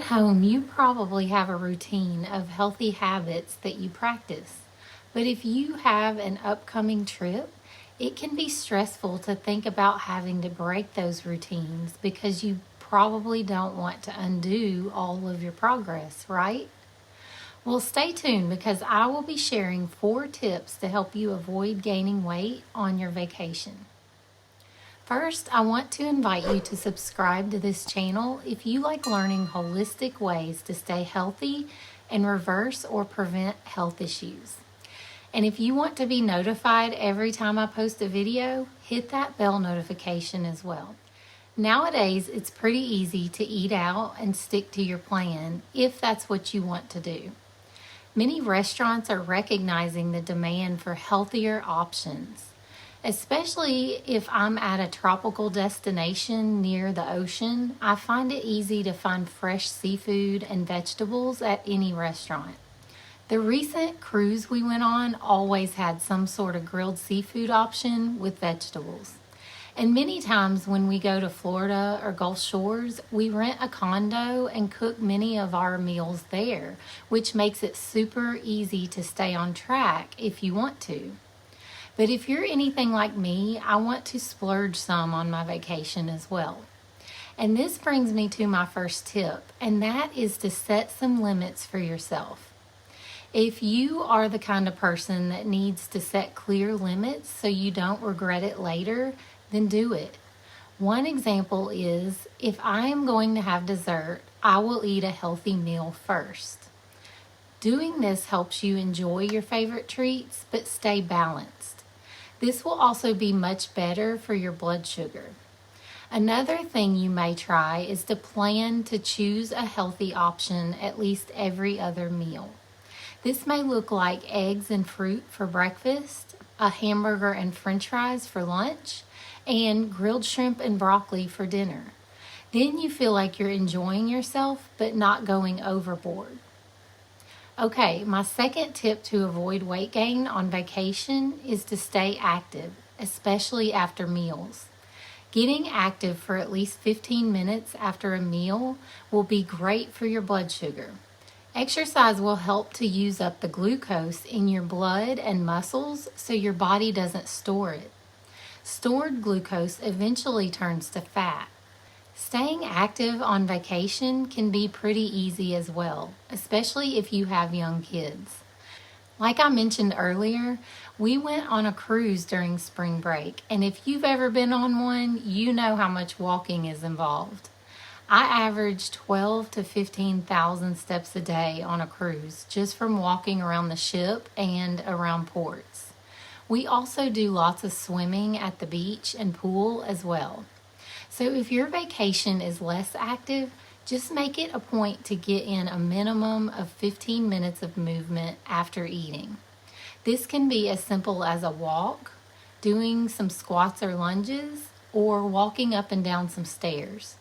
At home, you probably have a routine of healthy habits that you practice. But if you have an upcoming trip, it can be stressful to think about having to break those routines because you probably don't want to undo all of your progress, right? Well, stay tuned because I will be sharing 4 tips to help you avoid gaining weight on your vacation. First, I want to invite you to subscribe to this channel if you like learning holistic ways to stay healthy and reverse or prevent health issues. And if you want to be notified every time I post a video, hit that bell notification as well. Nowadays, it's pretty easy to eat out and stick to your plan if that's what you want to do. Many restaurants are recognizing the demand for healthier options. Especially if I'm at a tropical destination near the ocean, I find it easy to find fresh seafood and vegetables at any restaurant. The recent cruise we went on always had some sort of grilled seafood option with vegetables. And many times when we go to Florida or Gulf Shores, we rent a condo and cook many of our meals there, which makes it super easy to stay on track if you want to. But if you're anything like me, I want to splurge some on my vacation as well. And this brings me to my first tip, and that is to set some limits for yourself. If you are the kind of person that needs to set clear limits so you don't regret it later, then do it. One example is, if I am going to have dessert, I will eat a healthy meal first. Doing this helps you enjoy your favorite treats, but stay balanced. This will also be much better for your blood sugar. Another thing you may try is to plan to choose a healthy option at least every other meal. This may look like eggs and fruit for breakfast, a hamburger and french fries for lunch, and grilled shrimp and broccoli for dinner. Then you feel like you're enjoying yourself but not going overboard. Okay, my second tip to avoid weight gain on vacation is to stay active, especially after meals. Getting active for at least 15 minutes after a meal will be great for your blood sugar. Exercise will help to use up the glucose in your blood and muscles so your body doesn't store it. Stored glucose eventually turns to fat. Staying active on vacation can be pretty easy as well, especially if you have young kids. Like I mentioned earlier, we went on a cruise during spring break, and if you've ever been on one, you know how much walking is involved. I averaged 12 to 15,000 steps a day on a cruise just from walking around the ship and around ports. We also do lots of swimming at the beach and pool as well. So if your vacation is less active, just make it a point to get in a minimum of 15 minutes of movement after eating. This can be as simple as a walk, doing some squats or lunges, or walking up and down some stairs.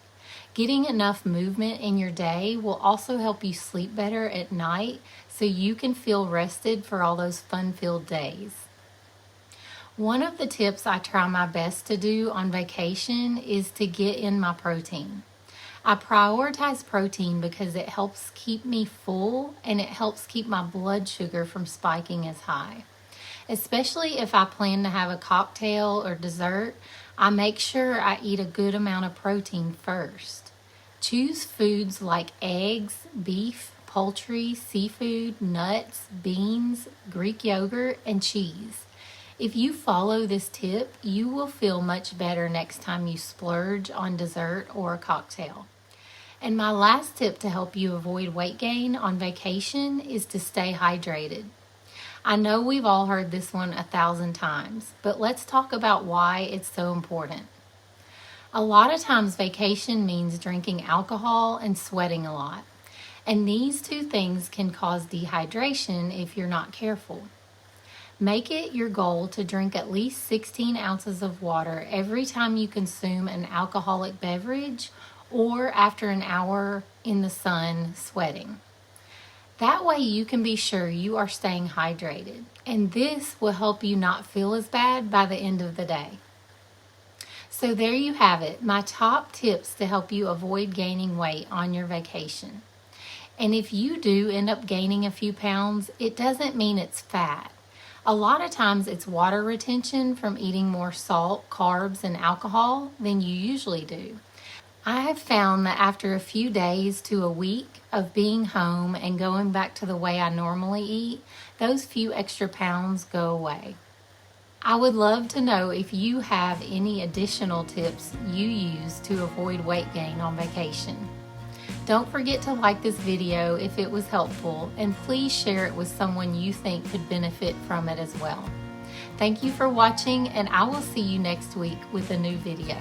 Getting enough movement in your day will also help you sleep better at night so you can feel rested for all those fun-filled days. One of the tips I try my best to do on vacation is to get in my protein. I prioritize protein because it helps keep me full and it helps keep my blood sugar from spiking as high. Especially if I plan to have a cocktail or dessert, I make sure I eat a good amount of protein first. Choose foods like eggs, beef, poultry, seafood, nuts, beans, Greek yogurt, and cheese. If you follow this tip, you will feel much better next time you splurge on dessert or a cocktail. And my last tip to help you avoid weight gain on vacation is to stay hydrated. I know we've all heard this one 1,000 times, but let's talk about why it's so important. A lot of times vacation means drinking alcohol and sweating a lot. And these two things can cause dehydration if you're not careful. Make it your goal to drink at least 16 ounces of water every time you consume an alcoholic beverage or after an hour in the sun sweating. That way you can be sure you are staying hydrated, and this will help you not feel as bad by the end of the day. So there you have it, my top tips to help you avoid gaining weight on your vacation. And if you do end up gaining a few pounds, it doesn't mean it's fat. A lot of times it's water retention from eating more salt, carbs, and alcohol than you usually do. I have found that after a few days to a week of being home and going back to the way I normally eat, those few extra pounds go away. I would love to know if you have any additional tips you use to avoid weight gain on vacation. Don't forget to like this video if it was helpful, and please share it with someone you think could benefit from it as well. Thank you for watching, and I will see you next week with a new video.